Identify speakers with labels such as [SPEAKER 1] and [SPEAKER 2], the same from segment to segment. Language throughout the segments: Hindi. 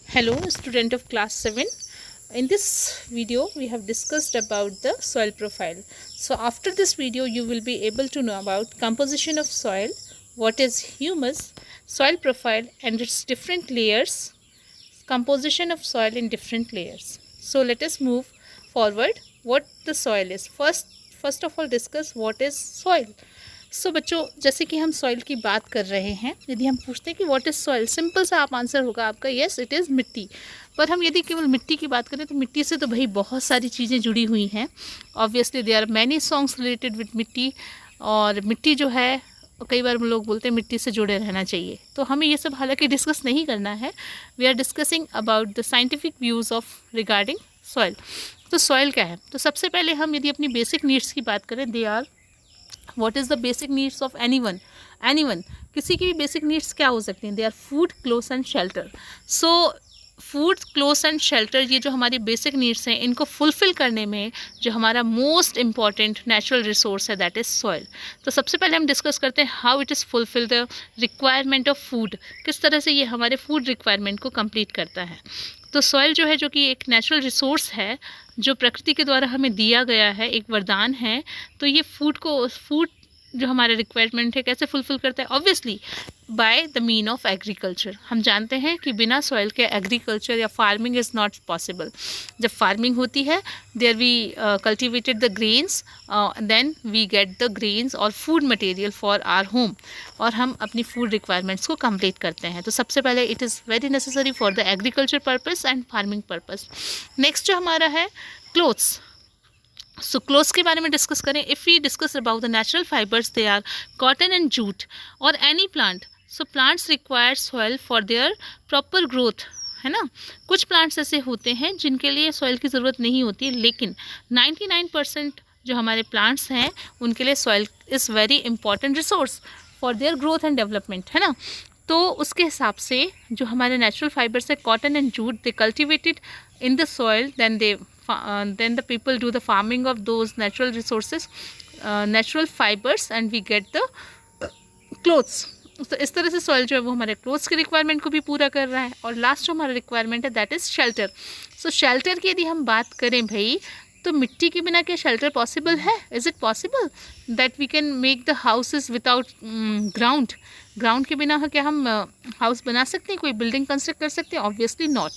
[SPEAKER 1] Hello, student of class 7. In this video, we have discussed about the soil profile. So after this video, you will be able to know about composition of soil, what is humus, soil profile and its different layers, composition of soil in different layers. So let us move forward. What the soil is. First of all discuss what is soil. सो बच्चों, जैसे कि हम सॉइल की बात कर रहे हैं, यदि हम पूछते हैं कि व्हाट इज़ सॉइल, सिंपल सा आप आंसर होगा आपका यस इट इज़ मिट्टी। पर हम यदि केवल मिट्टी की बात करें तो मिट्टी से तो भाई बहुत सारी चीज़ें जुड़ी हुई हैं। Obviously there are many songs related with mitti, और मिट्टी जो है कई बार लोग बोलते हैं मिट्टी से जुड़े रहना चाहिए, तो हमें ये सब हालांकि डिस्कस नहीं करना है। We are discussing about the scientific views of regarding soil. तो सॉइल क्या है, तो सबसे पहले हम यदि अपनी बेसिक नीड्स की बात करें, they are what is the basic needs of anyone किसी की भी बेसिक नीड्स क्या हो सकती हैं, they are food, clothes and shelter. So food, clothes and shelter, ये जो हमारी बेसिक नीड्स हैं, इनको फुलफ़िल करने में जो हमारा मोस्ट इम्पॉर्टेंट नेचुरल रिसोर्स है दैट इज़ सॉइल। तो सबसे पहले हम डिस्कस करते हैं how it is fulfil the requirement of food, किस तरह से ये हमारे फूड रिक्वायरमेंट को कंप्लीट करता है। तो सॉइल जो है, जो कि एक नेचुरल रिसोर्स है जो प्रकृति के द्वारा हमें दिया गया है, एक वरदान है, तो ये फूड जो हमारे रिक्वायरमेंट है कैसे फुलफ़िल करता है, obviously by the mean of agriculture. हम जानते हैं कि बिना सॉइल के एग्रीकल्चर या फार्मिंग इज़ नॉट पॉसिबल। जब फार्मिंग होती है, there we cultivated the grains, then we get the grains और food material for our home, और हम अपनी फूड रिक्वायरमेंट्स को कंप्लीट करते हैं। तो सबसे पहले it is very necessary for the agriculture purpose and farming purpose. Next जो हमारा है क्लोथ्स। सो क्लोथ्स के बारे में डिस्कस करें, if we discuss about the natural fibres, they are cotton and jute और any plant. So plants require soil for their proper growth, है ना। कुछ प्लांट्स ऐसे होते हैं जिनके लिए सॉइल की ज़रूरत नहीं होती, लेकिन 99% जो हमारे प्लांट्स हैं उनके लिए soil is very important resource for their growth and development, है ना। तो उसके हिसाब से जो हमारे नेचुरल फाइबर्स है cotton and jute, they cultivated in the soil, then the people do the farming of those natural resources, natural fibers, and we get the clothes. तो इस तरह से सॉइल जो है वो हमारे क्लोथ्स की रिक्वायरमेंट को भी पूरा कर रहा है। और लास्ट जो हमारा रिक्वायरमेंट है that is shelter. So shelter की यदि हम बात करें भाई, तो मिट्टी के बिना क्या शेल्टर पॉसिबल है? Is it possible that we can make the houses without ground के बिना क्या हम हाउस बना सकते हैं, कोई बिल्डिंग कंस्ट्रक्ट कर सकते हैं? ऑब्वियसली नॉट,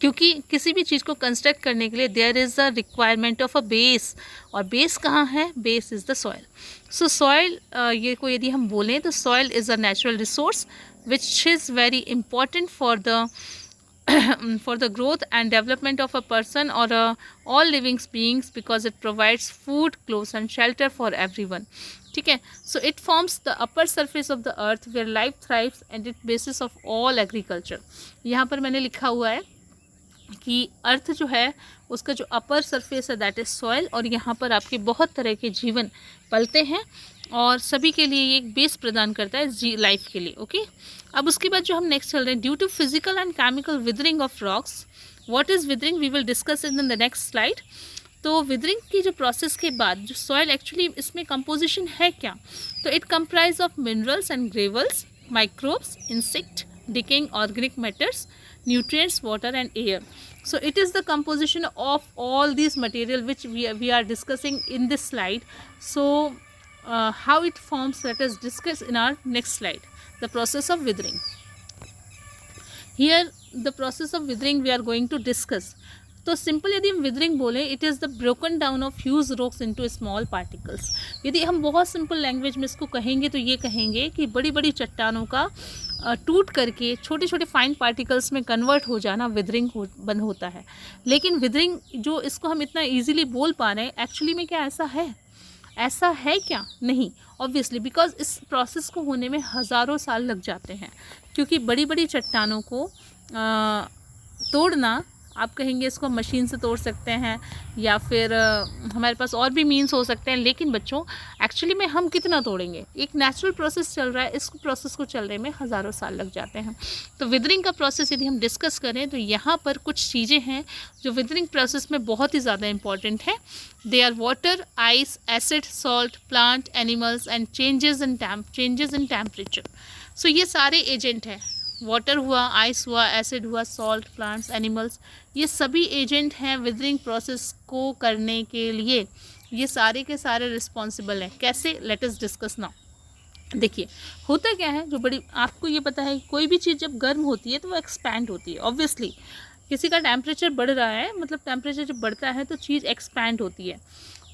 [SPEAKER 1] क्योंकि किसी भी चीज़ को कंस्ट्रक्ट करने के लिए there is the requirement of a base, और बेस कहाँ है? Base is the soil. So soil ये को यदि हम बोलें तो soil is a natural resource which is very important for the growth and development of a person or all living beings, because it provides food, clothes and shelter for everyone. ठीक है, so it forms the upper surface of the earth where life thrives and it basis of all agriculture. यहाँ पर मैंने लिखा हुआ है कि अर्थ जो है उसका जो अपर सरफेस है दैट इज़ सॉइल, और यहाँ पर आपके बहुत तरह के जीवन पलते हैं और सभी के लिए ये एक बेस प्रदान करता है लाइफ के लिए। ओके, अब उसके बाद जो हम नेक्स्ट चल रहे हैं, due to physical and chemical weathering of rocks. What is weathering, we will discuss in the next slide. तो विदरिंग की जो प्रोसेस के बाद जो सॉइल एक्चुअली इसमें कंपोजिशन है क्या, तो it comprise of minerals and gravels, microbes, insect, decaying organic matters, nutrients, water and air. So it is the composition of all these material which we are discussing in this slide. So how it forms, let us discuss in our next slide, the process of withering. Here the process of withering we are going to discuss. तो सिंपल यदि हम विदरिंग बोलें, it is the broken down of huge rocks into small particles. यदि हम बहुत सिंपल लैंग्वेज में इसको कहेंगे तो ये कहेंगे कि बड़ी बड़ी चट्टानों का टूट करके छोटे छोटे फाइन पार्टिकल्स में कन्वर्ट हो जाना विदरिंग बंद होता है। लेकिन विदरिंग जो इसको हम इतना ईजिली बोल पा रहे हैं, एक्चुअली में क्या ऐसा है क्या? नहीं, ऑब्वियसली, बिकॉज इस प्रोसेस को होने में हज़ारों साल लग जाते हैं, क्योंकि बड़ी बड़ी चट्टानों को तोड़ना, आप कहेंगे इसको मशीन से तोड़ सकते हैं या फिर हमारे पास और भी मीन्स हो सकते हैं, लेकिन बच्चों एक्चुअली में हम कितना तोड़ेंगे? एक नेचुरल प्रोसेस चल रहा है, इस प्रोसेस को चलने में हज़ारों साल लग जाते हैं। तो विदरिंग का प्रोसेस यदि हम डिस्कस करें तो यहाँ पर कुछ चीज़ें हैं जो विदरिंग प्रोसेस में बहुत ही ज़्यादा इंपॉर्टेंट है। They are water, ice, acid, salt, plant, animals and changes in temperature. So ये सारे एजेंट हैं, वाटर हुआ, आइस हुआ, एसिड हुआ, सॉल्ट, प्लांट्स, एनिमल्स, ये सभी एजेंट हैं विदरिंग प्रोसेस को करने के लिए। ये सारे के सारे रिस्पॉन्सिबल हैं। कैसे, लेट अस डिस्कस नाउ। देखिए होता क्या है, जो बड़ी आपको ये पता है कोई भी चीज़ जब गर्म होती है तो वो एक्सपैंड होती है। ऑब्वियसली किसी का टेम्परेचर बढ़ रहा है, मतलब टेम्परेचर जब बढ़ता है तो चीज़ एक्सपैंड होती है।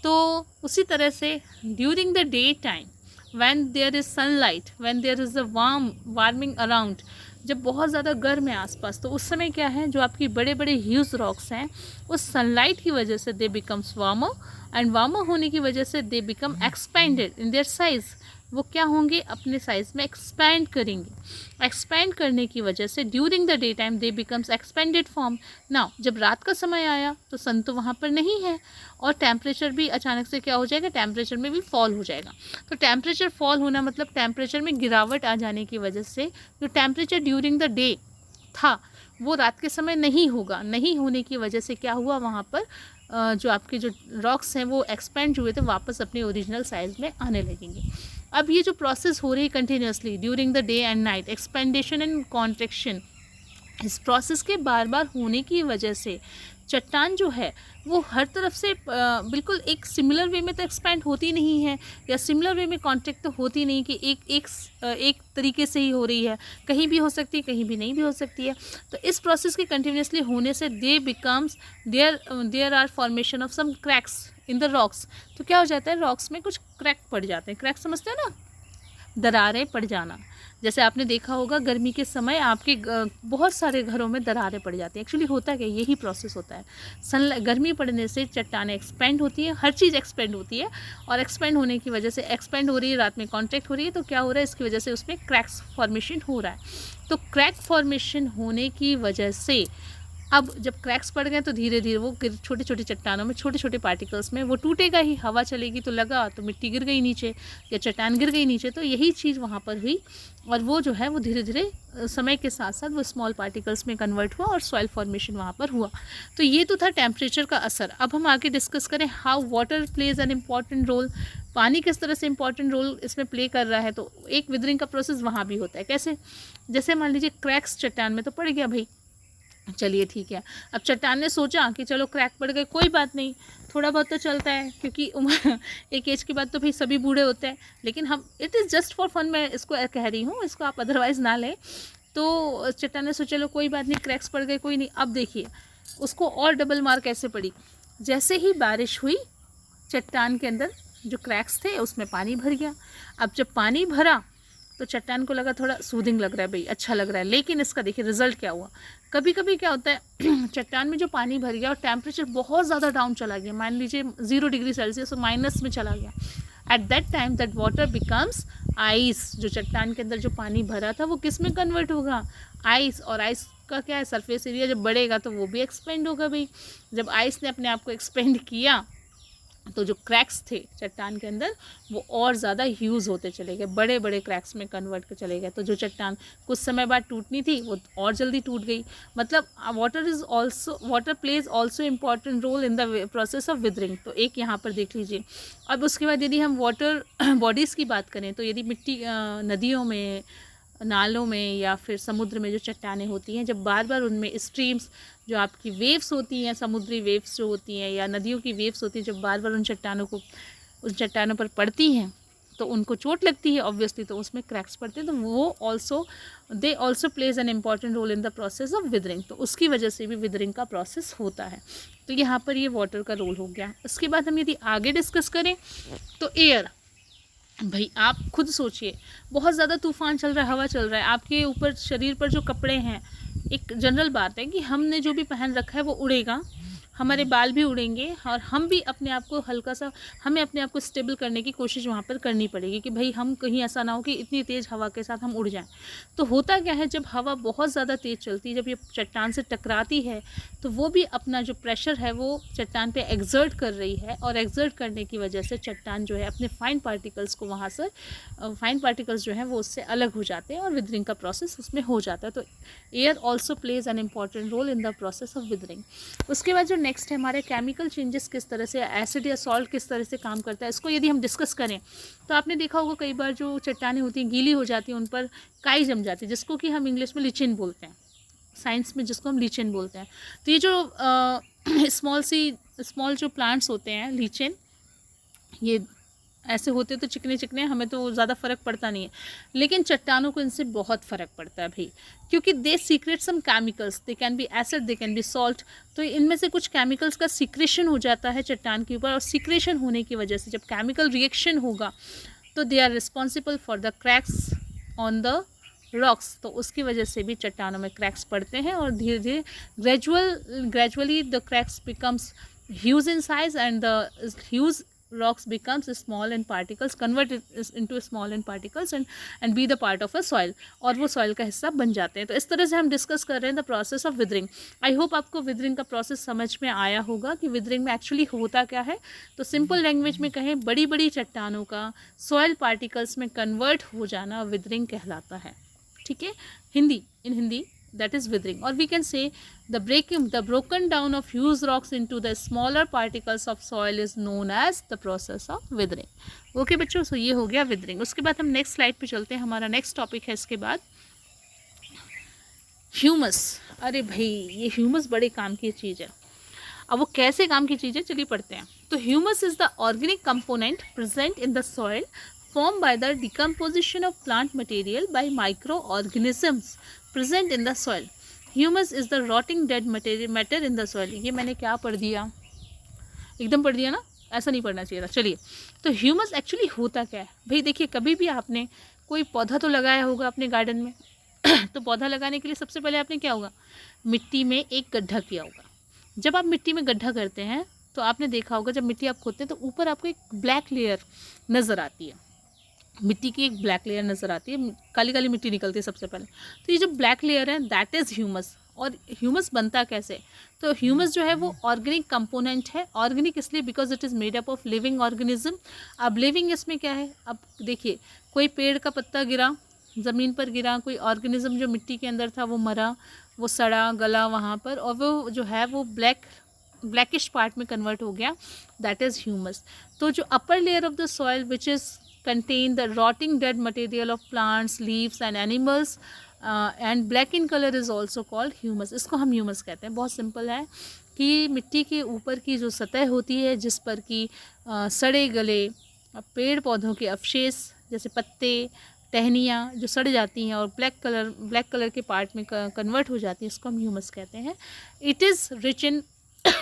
[SPEAKER 1] तो उसी तरह से during the day time when there is sunlight, when there is a warming around, जब बहुत ज़्यादा गर्म है आसपास, तो उस समय क्या है, जो आपकी बड़े बड़े ह्यूज रॉक्स हैं उस सनलाइट की वजह से दे बिकम्स वार्मर, एंड वार्मर होने की वजह से they become expanded in their size. वो क्या होंगे, अपने साइज़ में एक्सपैंड करेंगे। एक्सपैंड करने की वजह से during the day time they becomes expanded form. Now जब रात का समय आया तो सन तो वहाँ पर नहीं है, और टेम्परेचर भी अचानक से क्या हो जाएगा, टेम्परेचर में भी फॉल हो जाएगा। तो टेम्परेचर फॉल होना मतलब टेम्परेचर में गिरावट आ जाने की वजह से जो टेम्परेचर ड्यूरिंग द डे था वो रात के समय नहीं होगा। नहीं होने की वजह से क्या हुआ, वहाँ पर जो आपके जो रॉक्स हैं वो एक्सपेंड हुए थे, वापस अपने ओरिजिनल साइज़ में आने लगेंगे। अब ये जो प्रोसेस हो रही है continuously during the day and night, expansion and contraction, इस प्रोसेस के बार बार होने की वजह से चट्टान जो है वो हर तरफ से बिल्कुल एक सिमिलर वे में तो एक्सपैंड होती नहीं है, या सिमिलर वे में कॉन्ट्रैक्ट तो होती नहीं कि एक तरीके से ही हो रही है, कहीं भी हो सकती है, कहीं भी नहीं भी हो सकती है। तो इस प्रोसेस के कंटिन्यूसली होने से there are formation of some cracks in the rocks. तो क्या हो जाता है, रॉक्स में कुछ क्रैक पड़ जाते हैं। क्रैक समझते हैं ना, दरारें पड़ जाना। जैसे आपने देखा होगा गर्मी के समय आपके बहुत सारे घरों में दरारें पड़ जाती हैं। एक्चुअली होता क्या, यही प्रोसेस होता है। गर्मी पड़ने से चट्टानें एक्सपेंड होती है, हर चीज़ एक्सपेंड होती है, और एक्सपेंड होने की वजह से एक्सपेंड हो रही है, रात में कॉन्ट्रैक्ट हो रही है, तो क्या हो रहा है, इसकी वजह से उसमें क्रैक्स फॉर्मेशन हो रहा है। तो क्रैक फॉर्मेशन होने की वजह से अब जब क्रैक्स पड़ गए तो धीरे धीरे वो छोटे छोटे चट्टानों में, छोटे छोटे पार्टिकल्स में वो टूटेगा ही। हवा चलेगी तो लगा तो मिट्टी गिर गई नीचे, या चट्टान गिर गई नीचे, तो यही चीज़ वहाँ पर हुई, और वो जो है वो धीरे धीरे समय के साथ साथ वो स्मॉल पार्टिकल्स में कन्वर्ट हुआ और सॉइल फॉर्मेशन वहाँ पर हुआ। तो ये तो था टेम्परेचर का असर। अब हम आगे डिस्कस करें how water plays an important role. पानी किस तरह से इंपॉर्टेंट रोल इसमें प्ले कर रहा है। तो एक विदरिंग का प्रोसेस वहाँ भी होता है। कैसे, जैसे मान लीजिए क्रैक्स चट्टान में तो पड़ गया भाई, चलिए ठीक है। अब चट्टान ने सोचा कि चलो क्रैक पड़ गए, कोई बात नहीं, थोड़ा बहुत तो चलता है, क्योंकि एक एज के बाद तो भाई सभी बूढ़े होते हैं, लेकिन हम it is just for fun, मैं इसको कह रही हूँ, इसको आप अदरवाइज़ ना लें। तो चट्टान ने सोचा चलो कोई बात नहीं, क्रैक्स पड़ गए, कोई नहीं। अब देखिए उसको और डबल मार कैसे पड़ी, जैसे ही बारिश हुई चट्टान के अंदर जो क्रैक्स थे उसमें पानी भर गया। अब जब पानी भरा तो चट्टान को लगा थोड़ा सूदिंग लग रहा है भाई, अच्छा लग रहा है, लेकिन इसका देखिए रिजल्ट क्या हुआ। कभी कभी क्या होता है चट्टान में जो पानी भर गया और टेम्परेचर बहुत ज़्यादा डाउन चला गया, मान लीजिए 0 डिग्री सेल्सियस और माइनस में चला गया, at that time that water becomes ice. जो चट्टान के अंदर जो पानी भरा था वो किस में कन्वर्ट होगा, आइस। और आइस का क्या है, सरफेस एरिया जब बढ़ेगा तो वो भी एक्सपेंड होगा भाई। जब आइस ने अपने आप को एक्सपेंड किया तो जो क्रैक्स थे चट्टान के अंदर वो और ज़्यादा ह्यूज होते चले गए, बड़े बड़े क्रैक्स में कन्वर्ट कर चले गए। तो जो चट्टान कुछ समय बाद टूटनी थी वो और जल्दी टूट गई। मतलब water plays also important role in the process of weathering. तो एक यहाँ पर देख लीजिए। अब उसके बाद यदि हम वाटर बॉडीज़ की बात करें तो यदि मिट्टी नदियों में, नालों में या फिर समुद्र में जो चट्टानें होती हैं, जब बार बार उनमें स्ट्रीम्स जो आपकी वेव्स होती हैं, समुद्री वेव्स जो होती हैं या नदियों की वेव्स होती हैं, जब बार बार उन चट्टानों पर पड़ती हैं तो उनको चोट लगती है ऑब्वियसली, तो उसमें क्रैक्स पड़ते हैं। तो वो they also plays an important role in the process of weathering. तो उसकी वजह से भी विदरिंग का प्रोसेस होता है। तो यहाँ पर ये वाटर का रोल हो गया। इसके बाद हम यदि आगे डिस्कस करें तो एयर। भाई आप खुद सोचिए, बहुत ज़्यादा तूफान चल रहा है, हवा चल रहा है, आपके ऊपर शरीर पर जो कपड़े हैं, एक जनरल बात है कि हमने जो भी पहन रखा है वो उड़ेगा, हमारे बाल भी उड़ेंगे, और हम भी अपने आप को हमें अपने आप को स्टेबल करने की कोशिश वहाँ पर करनी पड़ेगी कि भाई हम कहीं ऐसा ना हो कि इतनी तेज़ हवा के साथ हम उड़ जाएं। तो होता क्या है, जब हवा बहुत ज़्यादा तेज़ चलती है, जब ये चट्टान से टकराती है तो वो भी अपना जो प्रेशर है वो चट्टान पे एग्जर्ट कर रही है, और एग्जर्ट करने की वजह से चट्टान जो है अपने फाइन पार्टिकल्स को वहाँ से फाइन पार्टिकल्स जो हैं वो उससे अलग हो जाते हैं और विदरिंग का प्रोसेस उसमें हो जाता है। तो air also plays an important role in the process of weathering. उसके बाद जो नेक्स्ट है हमारे केमिकल चेंजेस किस तरह से, एसिड या सॉल्ट किस तरह से काम करता है, इसको यदि हम डिस्कस करें तो आपने देखा होगा कई बार जो चट्टानें होती हैं गीली हो जाती हैं, उन पर काई जम जाती है, जिसको कि हम इंग्लिश में लिचिन बोलते हैं, साइंस में जिसको हम लीचेन बोलते हैं। तो ये जो स्मॉल जो प्लांट्स होते हैं लीचेन, ये ऐसे होते तो चिकने चिकने, हमें तो ज़्यादा फ़र्क पड़ता नहीं है, लेकिन चट्टानों को इनसे बहुत फ़र्क पड़ता है भाई, क्योंकि they secrete some chemicals, they can be acid, they can be salt. तो इनमें से कुछ केमिकल्स का सीक्रेशन हो जाता है चट्टान के ऊपर, और सीक्रेशन होने की वजह से जब केमिकल रिएक्शन होगा तो they are responsible for the cracks on the rocks. तो उसकी वजह से भी चट्टानों में क्रैक्स पड़ते हैं, और धीरे धीरे gradually the cracks becomes huge in size, and the huge rocks becomes small and particles convert it into small and particles and be the part of a soil, और वो soil का हिस्सा बन जाते हैं। तो इस तरह से हम डिस्कस कर रहे हैं the process of withering. I hope आपको विदरिंग का प्रोसेस समझ में आया होगा कि विदरिंग में एक्चुअली होता क्या है। तो सिंपल लैंग्वेज में कहें, बड़ी बड़ी चट्टानों का सॉइल पार्टिकल्स में कन्वर्ट हो जाना विदरिंग कहलाता है। ठीक है, इन Hindi that is withering, or we can say the broken down of huge rocks into the smaller particles of soil is known as the process of withering। Okay बच्चों, सो ये हो गया withering। उसके बाद हम नेक्स्ट स्लाइड पे चलते हैं, हमारा नेक्स्ट टॉपिक है इसके बाद ह्यूमस। अरे भाई, ये ह्यूमस बड़े काम की चीज़ है। अब वो कैसे काम की चीज़ है, चलिए पढ़ते हैं। तो humus is the organic component present in the soil formed by the decomposition of plant material by microorganisms present in the soil। Humus is the rotting dead matter in the soil। ये मैंने क्या पढ़ दिया, एकदम पढ़ दिया ना, ऐसा नहीं पढ़ना चाहिए था। चलिए, तो ह्यूमस एक्चुअली होता क्या है भाई। देखिए, कभी भी आपने कोई पौधा तो लगाया होगा अपने गार्डन में तो पौधा लगाने के लिए सबसे पहले आपने क्या होगा, मिट्टी में एक गड्ढा किया होगा। जब आप मिट्टी में गड्ढा करते हैं तो आपने देखा होगा, जब मिट्टी आप खोदते हैं तो ऊपर आपको एक ब्लैक लेयर नज़र आती है, मिट्टी की एक ब्लैक लेयर नज़र आती है, काली काली मिट्टी निकलती है सबसे पहले। तो ये जो ब्लैक लेयर है दैट इज़ ह्यूमस। और ह्यूमस बनता कैसे, तो ह्यूमस जो है वो ऑर्गेनिक कंपोनेंट है। ऑर्गेनिक इसलिए because it is made up of living organism. अब लिविंग इसमें क्या है, अब देखिए कोई पेड़ का पत्ता गिरा, ज़मीन पर गिरा, कोई ऑर्गेनिज्म जो मिट्टी के अंदर था वो मरा, वो सड़ा गला वहाँ पर, और वो जो है वो ब्लैकिश पार्ट में कन्वर्ट हो गया, दैट इज़ ह्यूमस। तो जो upper layer of the soil which is contain the rotting dead material of plants, leaves and animals and black in color is also called humus। इसको हम ह्यूमस कहते हैं। बहुत सिंपल है कि मिट्टी के ऊपर की जो सतह होती है जिस पर कि सड़े गले पेड़ पौधों के अवशेष जैसे पत्ते, टहनियाँ जो सड़ जाती हैं और ब्लैक कलर के पार्ट में कन्वर्ट हो जाती है, इसको हम ह्यूमस कहते हैं। It is rich in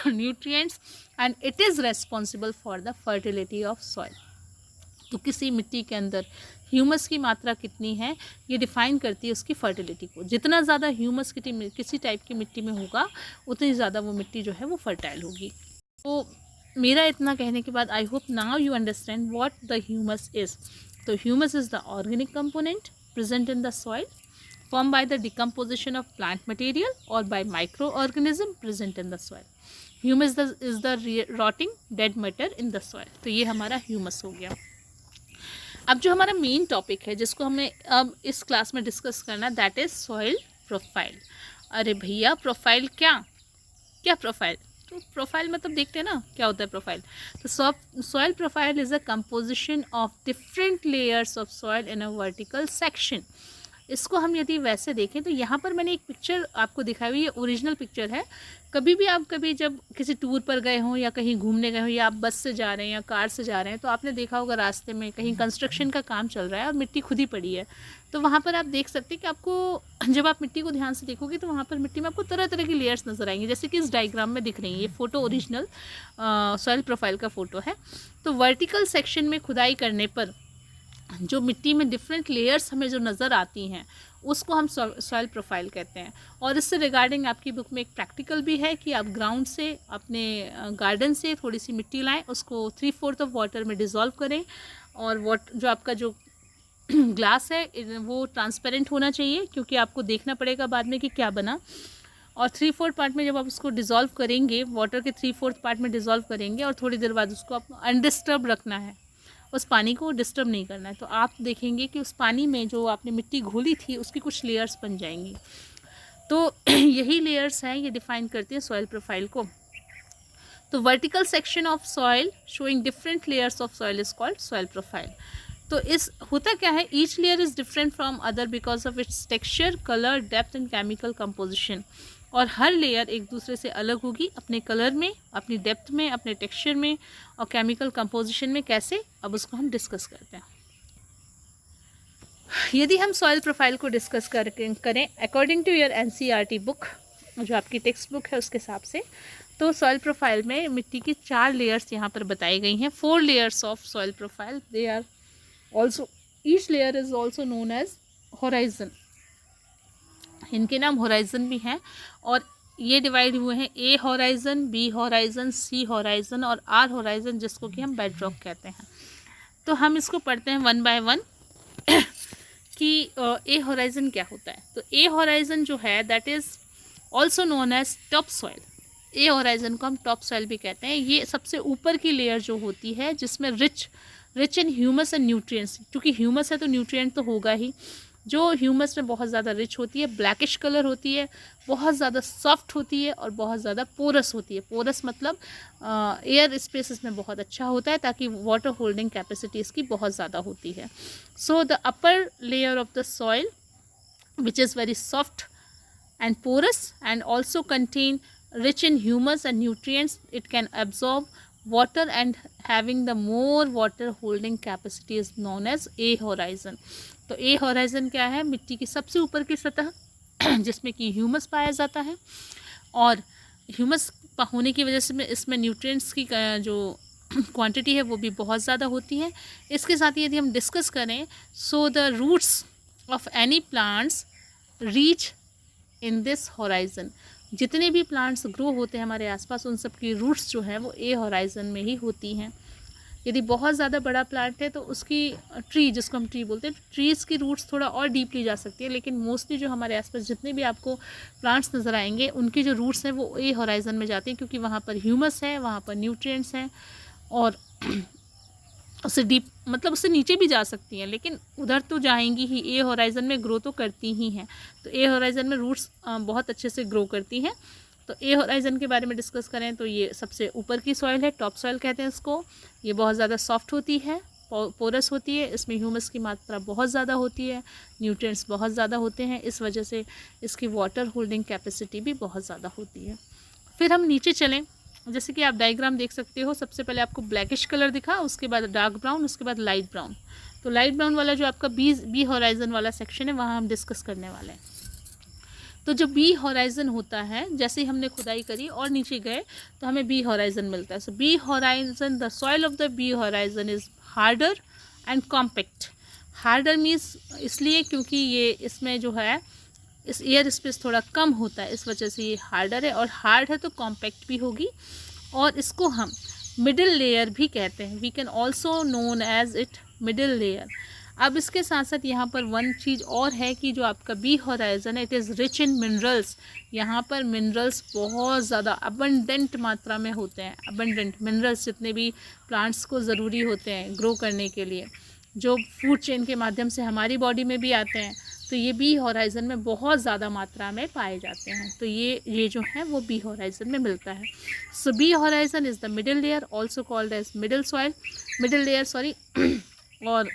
[SPEAKER 1] nutrients and it is responsible for the fertility of soil. तो किसी मिट्टी के अंदर ह्यूमस की मात्रा कितनी है ये डिफ़ाइन करती है उसकी फर्टिलिटी को। जितना ज़्यादा ह्यूमस किसी टाइप की मिट्टी में होगा उतनी ज़्यादा वो मिट्टी जो है वो फर्टाइल होगी। तो मेरा इतना कहने के बाद I hope now you understand what the humus is. तो humus is the organic component present in the soil formed by the decomposition of plant material or by microorganism present in the soil। Humus is the rotting dead matter in the soil। तो ये हमारा ह्यूमस हो गया। अब जो हमारा मेन टॉपिक है जिसको हमें अब इस क्लास में डिस्कस करना, दैट इज़ सॉइल प्रोफाइल। अरे भैया, प्रोफाइल क्या प्रोफाइल, तो प्रोफाइल मतलब देखते हैं ना क्या होता है प्रोफाइल। तो soil profile is a composition of different layers of soil in a vertical section. इसको हम यदि वैसे देखें तो यहाँ पर मैंने एक पिक्चर आपको दिखाई हुई है, ओरिजिनल पिक्चर है। कभी जब किसी टूर पर गए हों या कहीं घूमने गए हों या आप बस से जा रहे हैं या कार से जा रहे हैं तो आपने देखा होगा रास्ते में कहीं कंस्ट्रक्शन का काम चल रहा है और मिट्टी खुद ही पड़ी है। तो वहाँ पर आप देख सकते हैं कि आपको जब आप मिट्टी को ध्यान से देखोगे तो वहाँ पर मिट्टी में आपको तरह तरह की लेयर्स नज़र आएंगी, जैसे कि इस डायग्राम में दिख रही है। ये फ़ोटो ओरिजिनल सॉइल प्रोफाइल का फ़ोटो है। तो वर्टिकल सेक्शन में खुदाई करने पर जो मिट्टी में डिफरेंट लेयर्स हमें जो नज़र आती हैं उसको हम सॉइल प्रोफाइल कहते हैं। और इससे रिगार्डिंग आपकी बुक में एक प्रैक्टिकल भी है कि आप ग्राउंड से अपने गार्डन से थोड़ी सी मिट्टी लाएं, उसको 3/4 ऑफ वाटर में डिज़ोल्व करें और जो आपका जो ग्लास है वो ट्रांसपेरेंट होना चाहिए क्योंकि आपको देखना पड़ेगा बाद में कि क्या बना। और 3/4 पार्ट में जब आप उसको डिज़ोल्व करेंगे, वाटर के 3/4 पार्ट में डिज़ोल्व करेंगे और थोड़ी देर बाद उसको आप अनडिस्टर्ब रखना है, उस पानी को डिस्टर्ब नहीं करना है। तो आप देखेंगे कि उस पानी में जो आपने मिट्टी घोली थी उसकी कुछ लेयर्स बन जाएंगी। तो यही लेयर्स हैं, ये डिफ़ाइन करती हैं सॉइल प्रोफाइल को। तो vertical section of soil showing different layers of soil is called soil profile. तो इस होता क्या है, each layer is different from other because of its texture, colour, depth and chemical composition. और हर लेयर एक दूसरे से अलग होगी अपने कलर में, अपनी डेप्थ में, अपने टेक्सचर में और केमिकल कंपोजिशन में। कैसे, अब उसको हम डिस्कस करते हैं। यदि हम सॉइल प्रोफाइल को डिस्कस करें according to your NCERT book, जो आपकी टेक्स्ट बुक है उसके हिसाब से, तो सॉइल प्रोफाइल में मिट्टी की 4 लेयर्स यहाँ पर बताई गई हैं। 4 layers of soil profile, they are also, each layer is also known as horizon. इनके नाम होराइजन भी हैं और ये डिवाइड हुए हैं A horizon, B horizon, C horizon और आर होराइजन, जिसको कि हम बेड रॉक कहते हैं। तो हम इसको पढ़ते हैं वन बाय वन कि ए होराइजन क्या होता है। तो ए होराइजन जो है that is also known as top soil. A horizon को हम टॉप सॉइल भी कहते हैं। ये सबसे ऊपर की लेयर जो होती है जिसमें rich in humus and nutrients, क्योंकि ह्यूमस है तो न्यूट्रिएंट तो होगा ही। जो ह्यूमस में बहुत ज़्यादा रिच होती है, ब्लैकिश कलर होती है, बहुत ज़्यादा सॉफ्ट होती है और बहुत ज़्यादा पोरस होती है। पोरस मतलब एयर स्पेस इसमें बहुत अच्छा होता है ताकि वाटर होल्डिंग कैपेसिटी इसकी बहुत ज़्यादा होती है। So the upper layer of the soil which is very soft and porous and also contain rich in humus and nutrients. It can absorb water and having the more water holding capacity is known as A horizon. तो A horizon क्या है, मिट्टी की सबसे ऊपर की सतह जिसमें कि ह्यूमस पाया जाता है और ह्यूमस होने की वजह से इसमें न्यूट्रिएंट्स की जो क्वांटिटी है वो भी बहुत ज़्यादा होती है। इसके साथ ही यदि हम डिस्कस करें, so the roots of any plants reach in this horizon. जितने भी प्लांट्स ग्रो होते हैं हमारे आसपास, उन सब की रूट्स जो हैं वो ए होराइजन में ही होती हैं। यदि बहुत ज़्यादा बड़ा प्लांट है तो उसकी ट्री, जिसको हम ट्री बोलते हैं, ट्रीज़ की रूट्स थोड़ा और डीपली जा सकती है, लेकिन मोस्टली जो हमारे आसपास जितने भी आपको प्लांट्स नज़र आएंगे उनकी जो रूट्स हैं वो ए होराइजन में जाती हैं, क्योंकि वहाँ पर ह्यूमस है, वहाँ पर न्यूट्रिएंट्स हैं और उससे डीप मतलब उससे नीचे भी जा सकती हैं, लेकिन उधर तो जाएंगी ही, ए होराइजन में ग्रो तो करती ही हैं। तो ए होराइजन में रूट्स बहुत अच्छे से ग्रो करती हैं। तो ए होराइजन के बारे में डिस्कस करें तो ये सबसे ऊपर की सॉइल है, टॉप सॉइल कहते हैं इसको। ये बहुत ज़्यादा सॉफ्ट होती है, पोरस होती है, इसमें ह्यूमस की मात्रा बहुत ज़्यादा होती है, न्यूट्रिएंट्स बहुत ज़्यादा होते हैं, इस वजह से इसकी वाटर होल्डिंग कैपेसिटी भी बहुत ज़्यादा होती है। फिर हम नीचे चलें, जैसे कि आप डायग्राम देख सकते हो, सबसे पहले आपको ब्लैकिश कलर दिखा, उसके बाद डार्क ब्राउन, उसके बाद लाइट ब्राउन। तो लाइट ब्राउन वाला जो आपका बी होराइजन वाला सेक्शन है वहाँ हम डिस्कस करने वाले हैं। तो जो बी होराइजन होता है, जैसे ही हमने खुदाई करी और नीचे गए तो हमें बी होराइजन मिलता है। So B horizon, the soil of the B horizon is harder and compact. Harder means इसलिए क्योंकि ये इसमें जो है इस एयर स्पेस थोड़ा कम होता है, इस वजह से ये हार्डर है, और हार्ड है तो कॉम्पैक्ट भी होगी। और इसको हम मिडिल लेयर भी कहते हैं, we can also known as it middle layer. अब इसके साथ साथ यहाँ पर वन चीज़ और है कि जो आपका बी होराइजन है, it is rich in minerals. यहाँ पर मिनरल्स बहुत ज़्यादा अबंडेंट मात्रा में होते हैं। अबंडेंट मिनरल्स जितने भी प्लांट्स को ज़रूरी होते हैं ग्रो करने के लिए, जो फूड चेन के माध्यम से हमारी बॉडी में भी आते हैं, तो ये बी होराइजन में बहुत ज़्यादा मात्रा में पाए जाते हैं। तो ये जो है वो बी होराइजन में मिलता है। So B horizon is the middle layer, also called as middle soil, middle layer sorry. और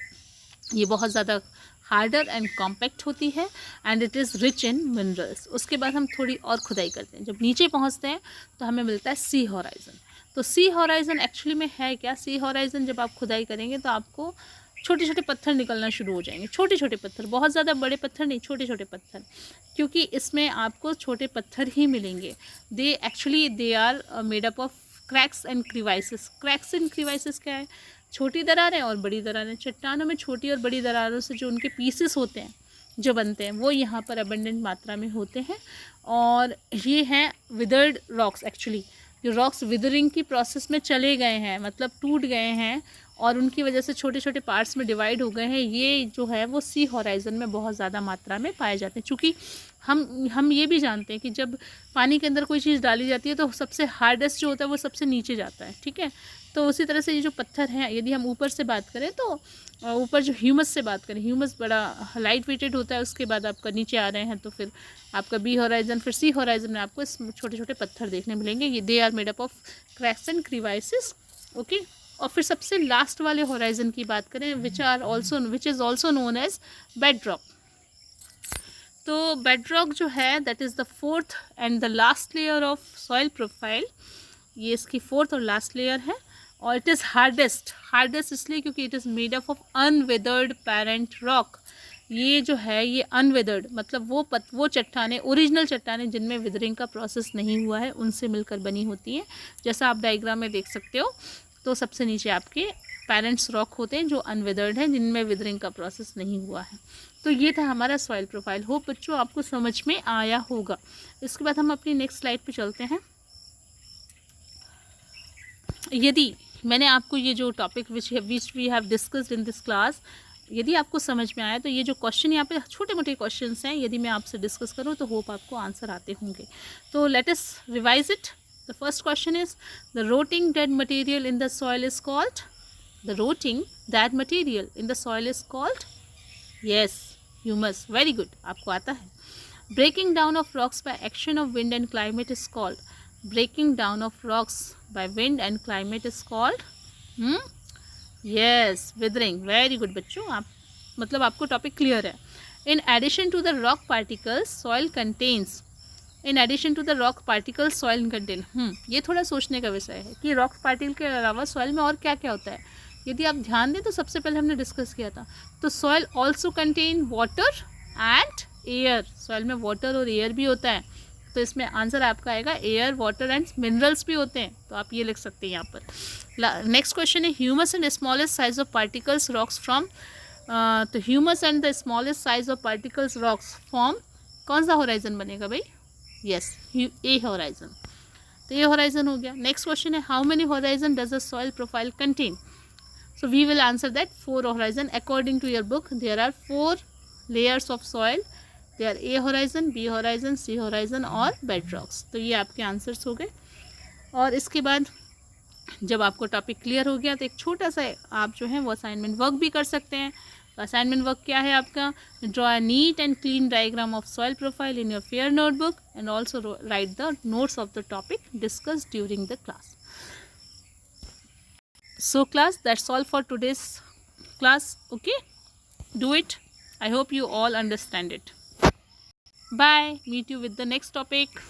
[SPEAKER 1] ये बहुत ज़्यादा हार्डर एंड कॉम्पैक्ट होती है and it is rich in minerals. उसके बाद हम थोड़ी और खुदाई करते हैं, जब नीचे पहुंचते हैं तो हमें मिलता है सी होराइजन। तो सी होराइजन एक्चुअली में है क्या? सी होराइजन जब आप खुदाई करेंगे तो आपको छोटे छोटे पत्थर निकलना शुरू हो जाएंगे। छोटे छोटे पत्थर, बहुत ज़्यादा बड़े पत्थर नहीं, छोटे छोटे पत्थर, क्योंकि इसमें आपको छोटे पत्थर ही मिलेंगे। They are made up of cracks and crevices. Cracks and crevices क्या है? छोटी दरारें और बड़ी दरारें। चट्टानों में छोटी और बड़ी दरारों से जो उनके पीसेस होते हैं जो बनते हैं, वो यहाँ पर अबंडेंट मात्रा में होते हैं। और ये हैं विदर्ड रॉक्स। एक्चुअली जो रॉक्स विदरिंग की प्रोसेस में चले गए हैं, मतलब टूट गए हैं और उनकी वजह से छोटे छोटे पार्ट्स में डिवाइड हो गए हैं, ये जो है वो सी हॉराइजन में बहुत ज़्यादा मात्रा में पाए जाते हैं। चूँकि हम ये भी जानते हैं कि जब पानी के अंदर कोई चीज़ डाली जाती है तो सबसे हार्डेस्ट जो होता है वो सबसे नीचे जाता है, ठीक है। तो उसी तरह से ये जो पत्थर हैं, यदि हम ऊपर से बात करें तो ऊपर जो ह्यूमस से बात करें, ह्यूमस बड़ा लाइट वेटेड होता है, उसके बाद आपका नीचे आ रहे हैं तो फिर आपका बी हॉराइजन, फिर सी हॉराइजन में आपको इस छोटे छोटे पत्थर देखने मिलेंगे। ये they are made up of cracks and crevices, okay. और फिर सबसे लास्ट वाले हॉराइजन की बात करें which is also known as bed rock. तो बेड रॉक जो है that is the fourth and the last layer of soil profile. ये इसकी फोर्थ और लास्ट लेयर है और इट इज़ हार्डेस्ट इसलिए क्योंकि it is made up of unweathered parent rock. ये जो है ये अनवेदर्ड मतलब वो चट्टानें, ओरिजिनल चट्टानें जिनमें विदरिंग का प्रोसेस नहीं हुआ है, उनसे मिलकर बनी होती हैं। जैसा आप डायग्राम में देख सकते हो, तो सबसे नीचे आपके पेरेंट्स रॉक होते हैं जो अनवेदर्ड हैं, जिनमें विदरिंग का प्रोसेस नहीं हुआ है। तो ये था हमारा सॉइल प्रोफाइल। होप बच्चों आपको समझ में आया होगा। इसके बाद हम अपनी नेक्स्ट स्लाइड पे चलते हैं। यदि मैंने आपको ये जो topic which we have discussed in this class, यदि आपको समझ में आया तो ये जो क्वेश्चन यहाँ पे छोटे मोटे क्वेश्चंस हैं, यदि मैं आपसे डिस्कस करूँ तो होप आपको आंसर आते होंगे। तो let us revise it. The first question is the rotting dead material in the soil is called, the rotting that material in the soil is called, yes, humus. Very good, आपको आता है। Breaking down of rocks by action of wind and climate is called, breaking down of rocks by wind and climate is called yes, withering. very good बच्चों, आप मतलब आपको टॉपिक क्लियर है। in addition to the rock particles soil contains, in addition to the rock particles soil contain, ये थोड़ा सोचने का विषय है कि रॉक पार्टिकल के अलावा सॉइल में और क्या क्या होता है। यदि आप ध्यान दें तो सबसे पहले हमने डिस्कस किया था, तो soil also contain water and air. Soil में वाटर और एयर भी होता है, तो इसमें आंसर आपका आएगा एयर, वाटर एंड मिनरल्स भी होते हैं, तो आप ये लिख सकते हैं यहाँ पर। नेक्स्ट क्वेश्चन है humus and smallest size of particles rocks from, तो humus and the smallest size of particles rocks form कौन सा हॉराइजन बनेगा भाई, यस, ए हॉराइजन। तो ये हॉराइजन हो गया। नेक्स्ट क्वेश्चन है how many horizon does the soil profile contain, so we will answer that 4 horizon. According to your book there are 4 layers of soil, they are A horizon, B horizon, C horizon और बेड रॉक्स। तो ये आपके आंसर्स हो गए। और इसके बाद जब आपको टॉपिक क्लियर हो गया तो एक छोटा सा आप जो है वो असाइनमेंट वर्क भी कर सकते हैं। तो असाइनमेंट वर्क क्या है आपका, draw a neat and clean diagram of soil profile in your fair notebook and also right the notes of the topic discussed during the class. So class, that's all for today's class. Okay, do it. I hope you all understand it. Bye, meet you with the next topic.